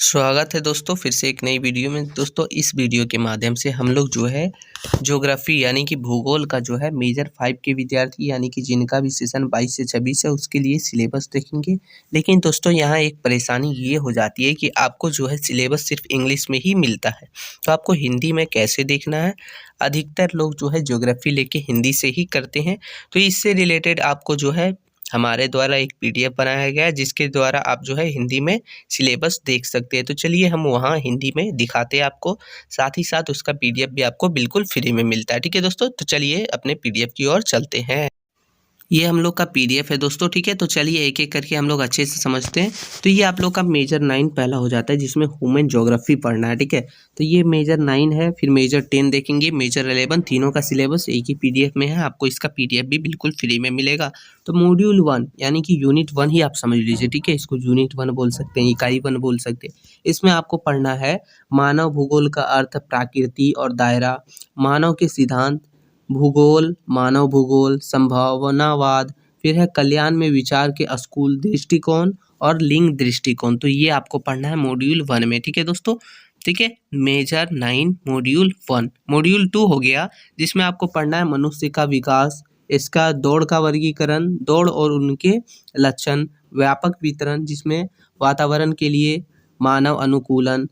स्वागत है दोस्तों फिर से एक नई वीडियो में। दोस्तों इस वीडियो के माध्यम से हम लोग जो है ज्योग्राफी यानी कि भूगोल का जो है मेजर 5 के विद्यार्थी यानी कि जिनका भी सेशन 22 से 26 है उसके लिए सिलेबस देखेंगे। लेकिन दोस्तों यहाँ एक परेशानी ये हो जाती है कि आपको जो है सिलेबस सिर्फ इंग्लिश में ही मिलता है, तो आपको हिंदी में कैसे देखना है। अधिकतर लोग जो है ज्योग्राफी लेके हिंदी से ही करते हैं, तो इससे रिलेटेड आपको जो है हमारे द्वारा एक पीडीएफ बनाया गया है जिसके द्वारा आप जो है हिंदी में सिलेबस देख सकते हैं। तो चलिए हम वहाँ हिंदी में दिखाते हैं आपको, साथ ही साथ उसका पीडीएफ भी आपको बिल्कुल फ्री में मिलता है। ठीक है दोस्तों, तो चलिए अपने पीडीएफ की ओर चलते हैं। ये हम लोग का पीडीएफ है दोस्तों, ठीक है। तो चलिए एक एक करके हम लोग अच्छे से समझते हैं। तो ये आप लोग का मेजर 9 पहला हो जाता है जिसमें ह्यूमन ज्योग्राफी पढ़ना है, ठीक है। तो ये मेजर 9 है, फिर मेजर 10 देखेंगे, मेजर 11, तीनों का सिलेबस एक ही पीडीएफ में है। आपको इसका पीडीएफ भी बिल्कुल फ्री में मिलेगा। तो मॉड्यूल 1 यानी कि यूनिट 1 ही आप समझ लीजिए, ठीक है। इसको यूनिट 1 बोल सकते हैं, इकाई 1 बोल सकते हैं। इसमें आपको पढ़ना है मानव भूगोल का अर्थ, प्रकृति और दायरा, मानव के सिद्धांत, भूगोल, मानव भूगोल, संभावनावाद, फिर है कल्याण में विचार के स्कूल, दृष्टिकोण और लिंग दृष्टिकोण। तो ये आपको पढ़ना है मॉड्यूल 1 में, ठीक है दोस्तों। ठीक है, मेजर 9 मॉड्यूल 1। मॉड्यूल 2 हो गया जिसमें आपको पढ़ना है मनुष्य का विकास, इसका दौड़ का वर्गीकरण, दौड़ और उनके लक्षण, व्यापक वितरण जिसमें वातावरण के लिए मानव अनुकूलन,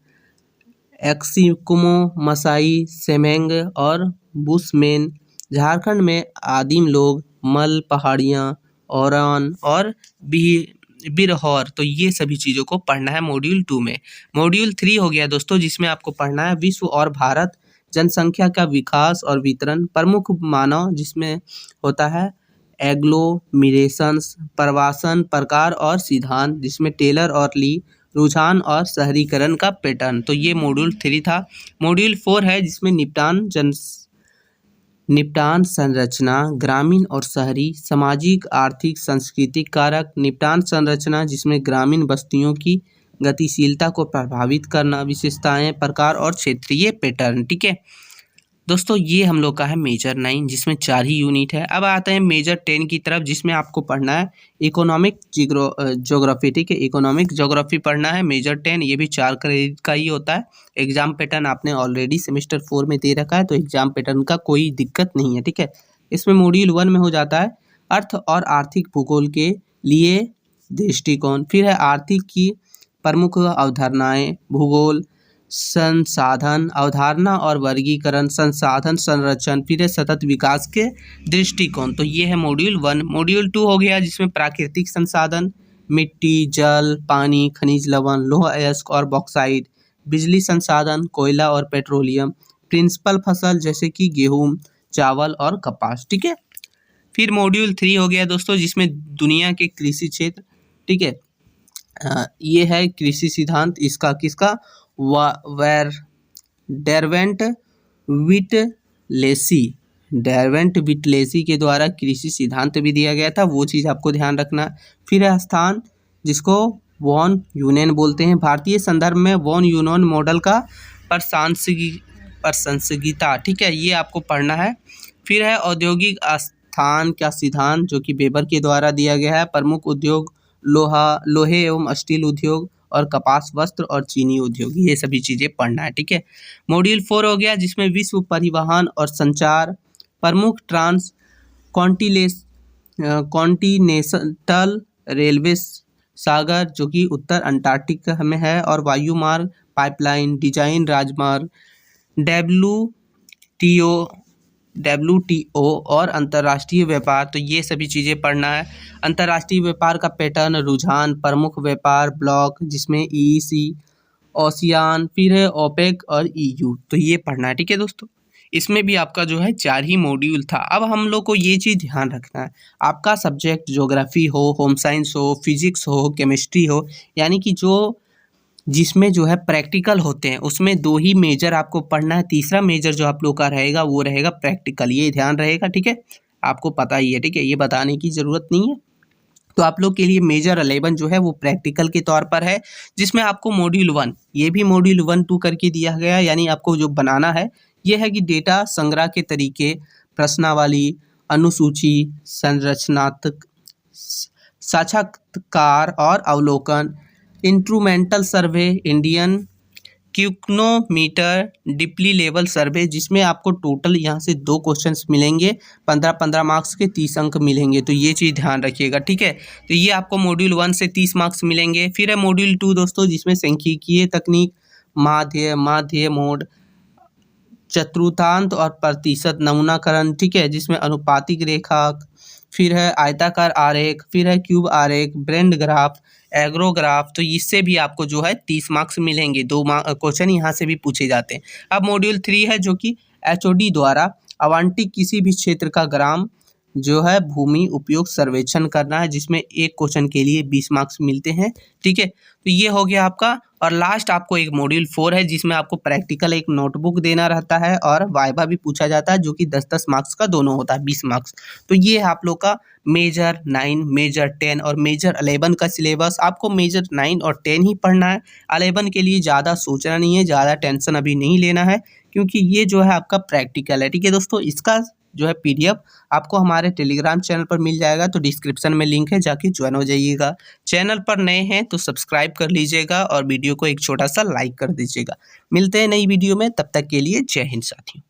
एक्सिकुमो, मसाई, सेमेंग और बुशमैन, झारखंड में आदिम लोग, मल पहाड़ियाँ, ओरान और बिरहौर। तो ये सभी चीज़ों को पढ़ना है मॉड्यूल 2 में। मॉड्यूल 3 हो गया दोस्तों जिसमें आपको पढ़ना है विश्व और भारत, जनसंख्या का विकास और वितरण, प्रमुख मानव जिसमें होता है एग्लोमिरेशंस, प्रवासन, प्रकार और सिद्धांत जिसमें टेलर और ली, रुझान और शहरीकरण का पैटर्न। तो ये मॉड्यूल 3 था। मॉड्यूल 4 है जिसमें निपटान संरचना, ग्रामीण और शहरी, सामाजिक, आर्थिक, सांस्कृतिक कारक, निपटान संरचना जिसमें ग्रामीण बस्तियों की गतिशीलता को प्रभावित करना, विशेषताएं, प्रकार और क्षेत्रीय पैटर्न। ठीक है दोस्तों, ये हम लोग का है मेजर 9 जिसमें 4 ही यूनिट है। अब आते हैं मेजर 10 की तरफ जिसमें आपको पढ़ना है इकोनॉमिक ज्योग्राफी, ठीक है। इकोनॉमिक ज्योग्राफी पढ़ना है मेजर 10, ये भी 4 क्रेडिट का ही होता है। एग्जाम पैटर्न आपने ऑलरेडी सेमेस्टर 4 में दे रखा है, तो एग्जाम पैटर्न का कोई दिक्कत नहीं है, ठीक है। इसमें मॉड्यूल 1 में हो जाता है अर्थ और आर्थिक भूगोल के लिए दृष्टिकोण, फिर है आर्थिक की प्रमुख अवधारणाएं, भूगोल, संसाधन, अवधारणा और वर्गीकरण, संसाधन संरक्षण, फिर है सतत विकास के दृष्टिकोण। तो ये है मॉड्यूल 1। मॉड्यूल 2 हो गया जिसमें प्राकृतिक संसाधन, मिट्टी, जल, पानी, खनिज लवण, लौह अयस्क और बॉक्साइट, बिजली संसाधन, कोयला और पेट्रोलियम, प्रिंसिपल फसल जैसे कि गेहूं, चावल और कपास, ठीक है। फिर मॉड्यूल 3 हो गया दोस्तों जिसमें दुनिया के कृषि क्षेत्र, ठीक है। ये है कृषि सिद्धांत, इसका किसका डेरवेंट विटलेसी के द्वारा कृषि सिद्धांत भी दिया गया था, वो चीज़ आपको ध्यान रखना। फिर है स्थान जिसको वॉन यूनियन बोलते हैं, भारतीय संदर्भ में वॉन यूनियन मॉडल का प्रासंगिकता, ठीक है, ये आपको पढ़ना है। फिर है औद्योगिक स्थान का सिद्धांत जो कि वेबर के द्वारा दिया गया है, प्रमुख उद्योग लोहे एवं स्टील उद्योग और कपास, वस्त्र और चीनी उद्योग, ये सभी चीज़ें पढ़ना है, ठीक है। मॉड्यूल 4 हो गया जिसमें विश्व परिवहन और संचार, प्रमुख ट्रांस कॉन्टिनेंटल रेलवे सागर जो कि उत्तर अंटार्कटिका में है, और वायु मार्ग, पाइपलाइन डिजाइन, राजमार्ग, डब्ल्यूटीओ और अंतर्राष्ट्रीय व्यापार। तो ये सभी चीज़ें पढ़ना है। अंतर्राष्ट्रीय व्यापार का पैटर्न, रुझान, प्रमुख व्यापार ब्लॉक जिसमें ईईसी, ओसियान, फिर है ओपेक और ईयू। तो ये पढ़ना है, ठीक है दोस्तों। इसमें भी आपका जो है 4 ही मॉड्यूल था। अब हम लोग को ये चीज़ ध्यान रखना है, आपका सब्जेक्ट ज्योग्राफी हो, होम साइंस हो, फिजिक्स हो, केमिस्ट्री हो, यानी कि जो जिसमें जो है प्रैक्टिकल होते हैं उसमें 2 ही मेजर आपको पढ़ना है। तीसरा मेजर जो आप लोग का रहेगा वो रहेगा प्रैक्टिकल, ये ध्यान रहेगा, ठीक है। आपको पता ही है, ठीक है, ये बताने की ज़रूरत नहीं है। तो आप लोग के लिए मेजर 11 जो है वो प्रैक्टिकल के तौर पर है, जिसमें आपको मॉड्यूल 1, ये भी मॉड्यूल 1, 2 करके दिया गया है। यानी आपको जो बनाना है ये है कि डेटा संग्रह के तरीके, प्रश्नावली, अनुसूची, संरचनात्मक साक्षात्कार और अवलोकन, इंस्ट्रूमेंटल सर्वे, इंडियन क्यूक्नोमीटर, डीपली लेवल सर्वे, जिसमें आपको टोटल यहाँ से 2 क्वेश्चंस मिलेंगे, 15-15 मार्क्स के 30 अंक मिलेंगे। तो ये चीज़ ध्यान रखिएगा, ठीक है। तो ये आपको मॉड्यूल 1 से 30 मार्क्स मिलेंगे। फिर है मॉड्यूल 2 दोस्तों, जिसमें सांख्यिकीय तकनीक, माध्य मोड, चतुर्थांश और प्रतिशत नमूनाकरण, ठीक है, जिसमें अनुपातिक रेखा, फिर है आयताकार आरेख, फिर है क्यूब आरेख, ब्रेंड ग्राफ, एग्रोग्राफ। तो इससे भी आपको जो है 30 मार्क्स मिलेंगे। 2 क्वेश्चन यहाँ से भी पूछे जाते हैं। अब मॉड्यूल 3 है, जो कि HOD द्वारा आवंटित किसी भी क्षेत्र का ग्राम जो है भूमि उपयोग सर्वेक्षण करना है, जिसमें एक क्वेश्चन के लिए 20 मार्क्स मिलते हैं, ठीक है। तो ये हो गया आपका। और लास्ट आपको एक मॉड्यूल 4 है, जिसमें आपको प्रैक्टिकल एक नोटबुक देना रहता है और वाइवा भी पूछा जाता है, जो कि 10-10 मार्क्स का दोनों होता है, 20 मार्क्स। तो ये है आप लोग का मेजर 9, मेजर 10 और मेजर 11 का सिलेबस। आपको मेजर 9 और 10 ही पढ़ना है। 11 के लिए ज़्यादा सोचना नहीं है, ज़्यादा टेंशन अभी नहीं लेना है, क्योंकि ये जो है आपका प्रैक्टिकल है, ठीक है दोस्तों। इसका जो है PDF आपको हमारे टेलीग्राम चैनल पर मिल जाएगा, तो डिस्क्रिप्शन में लिंक है, जाके ज्वाइन हो जाइएगा। चैनल पर नए हैं तो सब्सक्राइब कर लीजिएगा और वीडियो को एक छोटा सा लाइक कर दीजिएगा। मिलते हैं नई वीडियो में, तब तक के लिए जय हिंद साथियों।